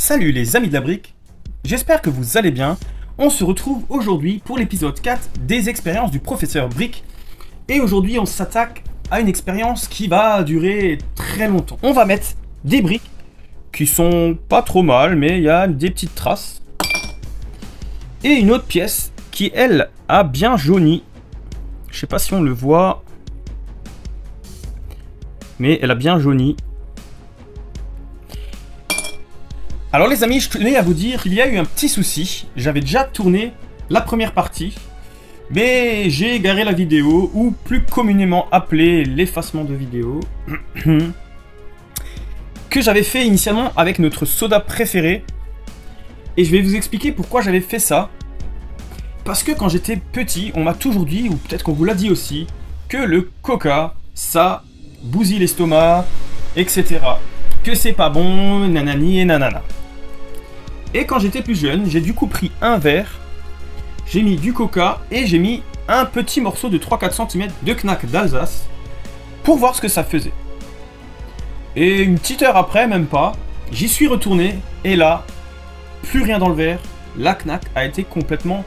Salut les amis de la brique, j'espère que vous allez bien. On se retrouve aujourd'hui pour l'épisode 4 des expériences du professeur Brick. Et aujourd'hui on s'attaque à une expérience qui va durer très longtemps. On va mettre des briques qui sont pas trop mal, mais il y a des petites traces. Et une autre pièce qui elle a bien jauni. Je sais pas si on le voit, mais elle a bien jauni. Alors les amis, je tenais à vous dire qu'il y a eu un petit souci. J'avais déjà tourné la première partie, mais j'ai égaré la vidéo, ou plus communément appelé l'effacement de vidéo, que j'avais fait initialement avec notre soda préféré. Et je vais vous expliquer pourquoi j'avais fait ça. Parce que quand j'étais petit, on m'a toujours dit, ou peut-être qu'on vous l'a dit aussi, que le coca, ça bousille l'estomac, etc. Que c'est pas bon, nanani et nanana. Et quand j'étais plus jeune, j'ai du coup pris un verre, j'ai mis du coca et j'ai mis un petit morceau de 3-4 cm de knack d'Alsace pour voir ce que ça faisait. Et une petite heure après, même pas, j'y suis retourné et là, plus rien dans le verre, la knack a été complètement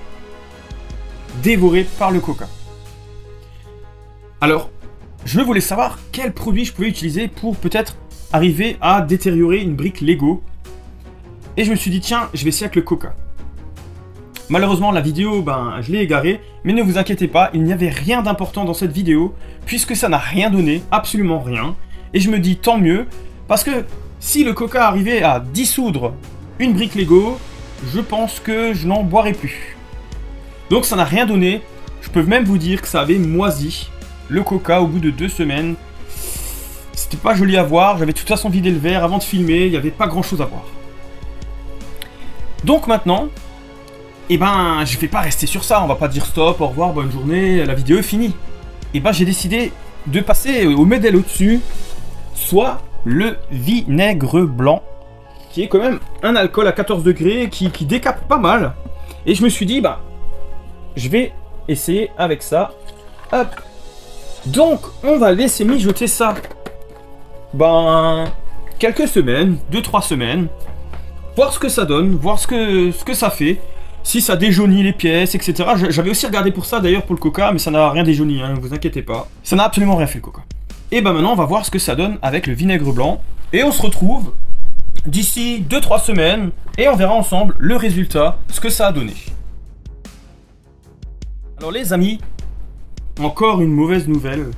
dévorée par le coca. Alors, je voulais savoir quel produit je pouvais utiliser pour peut-être arriver à détériorer une brique Lego. Et je me suis dit, tiens, je vais essayer avec le coca. Malheureusement, la vidéo, je l'ai égarée. Mais ne vous inquiétez pas, il n'y avait rien d'important dans cette vidéo, puisque ça n'a rien donné, absolument rien. Et je me dis, tant mieux, parce que si le coca arrivait à dissoudre une brique Lego, je pense que je n'en boirais plus. Donc ça n'a rien donné. Je peux même vous dire que ça avait moisi. Le coca, au bout de 2 semaines, c'était pas joli à voir. J'avais de toute façon vidé le verre avant de filmer, il n'y avait pas grand chose à voir. Donc maintenant, je vais pas rester sur ça, on va pas dire stop, au revoir, bonne journée, la vidéo est finie. J'ai décidé de passer au modèle au-dessus, soit le vinaigre blanc, qui est quand même un alcool à 14 degrés, qui décape pas mal. Et je me suis dit, je vais essayer avec ça. Hop. Donc, on va laisser mijoter ça, quelques semaines, 2-3 semaines. Voir ce que ça donne, voir ce que ça fait, si ça déjaunit les pièces, etc. J'avais aussi regardé pour ça d'ailleurs pour le coca, mais ça n'a rien déjauni, ne vous inquiétez pas. Ça n'a absolument rien fait le coca. Et maintenant on va voir ce que ça donne avec le vinaigre blanc. Et on se retrouve d'ici 2-3 semaines, et on verra ensemble le résultat, ce que ça a donné. Alors les amis, encore une mauvaise nouvelle.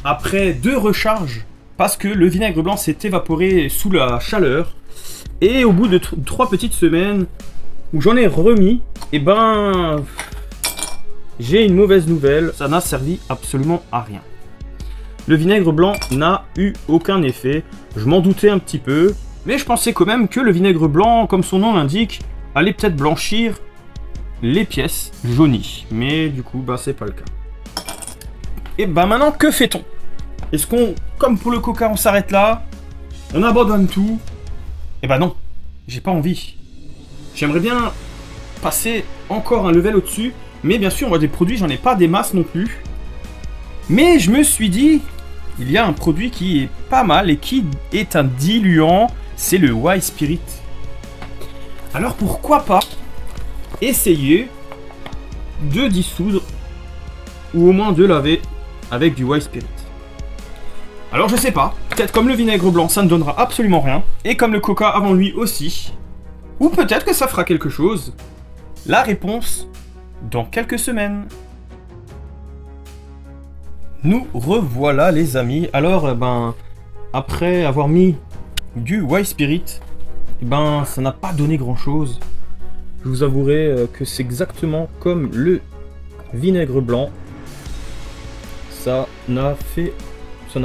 Après 2 recharges, parce que le vinaigre blanc s'est évaporé sous la chaleur, et au bout de 3 petites semaines où j'en ai remis, j'ai une mauvaise nouvelle, ça n'a servi absolument à rien. Le vinaigre blanc n'a eu aucun effet, je m'en doutais un petit peu, mais je pensais quand même que le vinaigre blanc, comme son nom l'indique, allait peut-être blanchir les pièces jaunies. Mais du coup, c'est pas le cas. Et maintenant, que fait-on? Est-ce qu'on, comme pour le coca, on s'arrête là? On abandonne tout? Non, j'ai pas envie. J'aimerais bien passer encore un level au-dessus, mais bien sûr, moi des produits, j'en ai pas des masses non plus. Mais je me suis dit, il y a un produit qui est pas mal et qui est un diluant, c'est le Y-Spirit. Alors pourquoi pas essayer de dissoudre, ou au moins de laver avec du Y-Spirit. Alors je sais pas, peut-être comme le vinaigre blanc ça ne donnera absolument rien, et comme le coca avant lui aussi, ou peut-être que ça fera quelque chose. La réponse dans quelques semaines. Nous revoilà les amis. Alors après avoir mis du Y-Spirit, ça n'a pas donné grand chose. Je vous avouerai que c'est exactement comme le vinaigre blanc. Ça n'a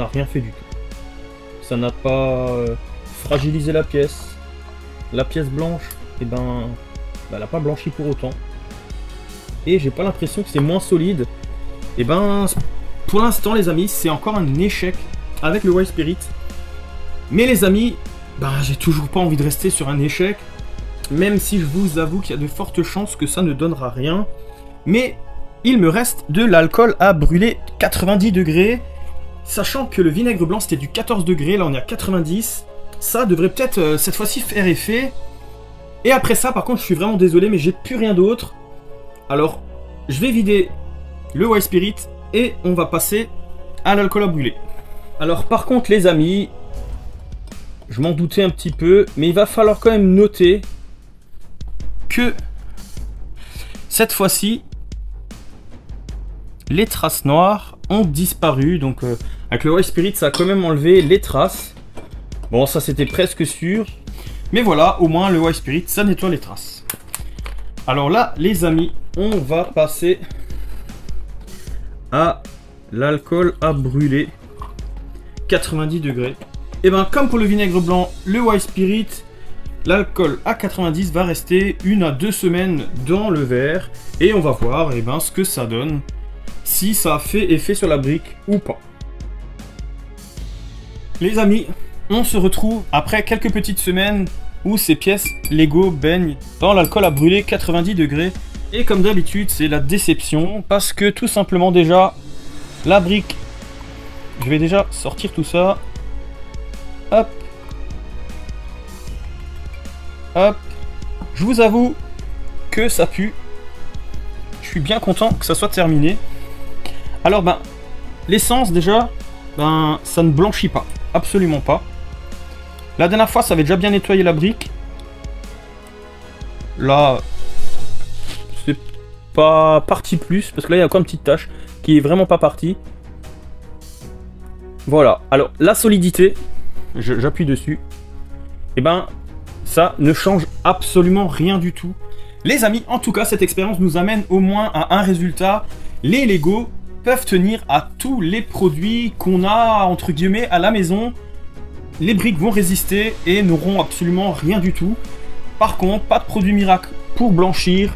rien fait du tout. Ça n'a pas fragilisé la pièce. La pièce blanche, elle n'a pas blanchi pour autant. Et j'ai pas l'impression que c'est moins solide. Pour l'instant les amis, c'est encore un échec avec le Y-Spirit. Mais les amis, j'ai toujours pas envie de rester sur un échec. Même si je vous avoue qu'il y a de fortes chances que ça ne donnera rien. Mais il me reste de l'alcool à brûler 90 degrés. Sachant que le vinaigre blanc c'était du 14 degrés, là on est à 90. Ça devrait peut-être cette fois-ci faire effet. Et après ça, par contre, je suis vraiment désolé, mais j'ai plus rien d'autre. Alors, je vais vider le White Spirit et on va passer à l'alcool à brûler. Alors, par contre, les amis, je m'en doutais un petit peu, mais il va falloir quand même noter que cette fois-ci, les traces noires ont disparu. Donc, avec le White Spirit, ça a quand même enlevé les traces. Bon, ça, c'était presque sûr. Mais voilà, au moins, le White Spirit, ça nettoie les traces. Alors là, les amis, on va passer à l'alcool à brûler 90 degrés. Et bien, comme pour le vinaigre blanc, le White Spirit, l'alcool à 90 va rester 1 à 2 semaines dans le verre. Et on va voir ce que ça donne, si ça a fait effet sur la brique ou pas. Les amis, on se retrouve après quelques petites semaines où ces pièces Lego baignent dans l'alcool à brûler 90 degrés. Et comme d'habitude, c'est la déception parce que tout simplement déjà, la brique, je vais déjà sortir tout ça. Hop. Hop. Je vous avoue que ça pue. Je suis bien content que ça soit terminé. Alors l'essence déjà, ça ne blanchit pas. Absolument pas. La dernière fois, ça avait déjà bien nettoyé la brique. Là, c'est pas parti plus, parce que là, il y a encore une petite tache qui est vraiment pas partie. Voilà. Alors, la solidité, j'appuie dessus. Et ça ne change absolument rien du tout. Les amis, en tout cas, cette expérience nous amène au moins à un résultat. Les Lego peuvent tenir à tous les produits qu'on a, entre guillemets, à la maison. Les briques vont résister et n'auront absolument rien du tout. Par contre, pas de produit miracle pour blanchir.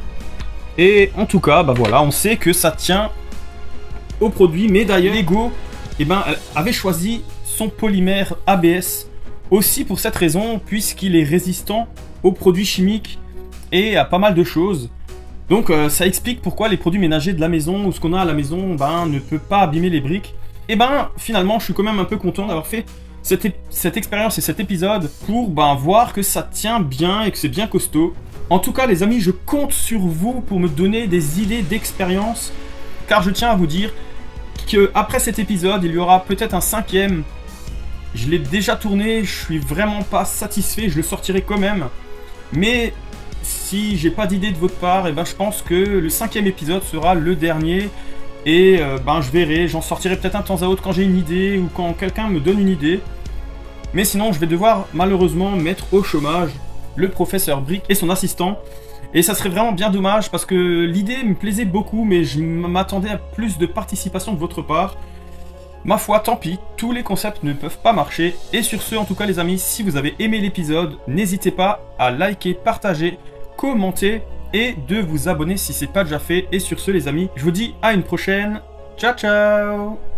Et en tout cas, voilà, on sait que ça tient au produit. Mais d'ailleurs, Lego avait choisi son polymère ABS aussi pour cette raison, puisqu'il est résistant aux produits chimiques et à pas mal de choses. Donc ça explique pourquoi les produits ménagers de la maison ou ce qu'on a à la maison ne peut pas abîmer les briques. Et finalement, je suis quand même un peu content d'avoir fait cette expérience et cet épisode pour voir que ça tient bien et que c'est bien costaud. En tout cas, les amis, je compte sur vous pour me donner des idées d'expérience, car je tiens à vous dire qu'après cet épisode, il y aura peut-être un 5e. Je l'ai déjà tourné, je suis vraiment pas satisfait, je le sortirai quand même. Mais si j'ai pas d'idée de votre part, je pense que le 5e épisode sera le dernier. Et je verrai, j'en sortirai peut-être un temps à autre quand j'ai une idée ou quand quelqu'un me donne une idée. Mais sinon, je vais devoir malheureusement mettre au chômage le professeur Brick et son assistant. Et ça serait vraiment bien dommage parce que l'idée me plaisait beaucoup, mais je m'attendais à plus de participation de votre part. Ma foi, tant pis, tous les concepts ne peuvent pas marcher. Et sur ce, en tout cas les amis, si vous avez aimé l'épisode, n'hésitez pas à liker, partager, commenter et de vous abonner si ce n'est pas déjà fait. Et sur ce les amis, je vous dis à une prochaine. Ciao ciao.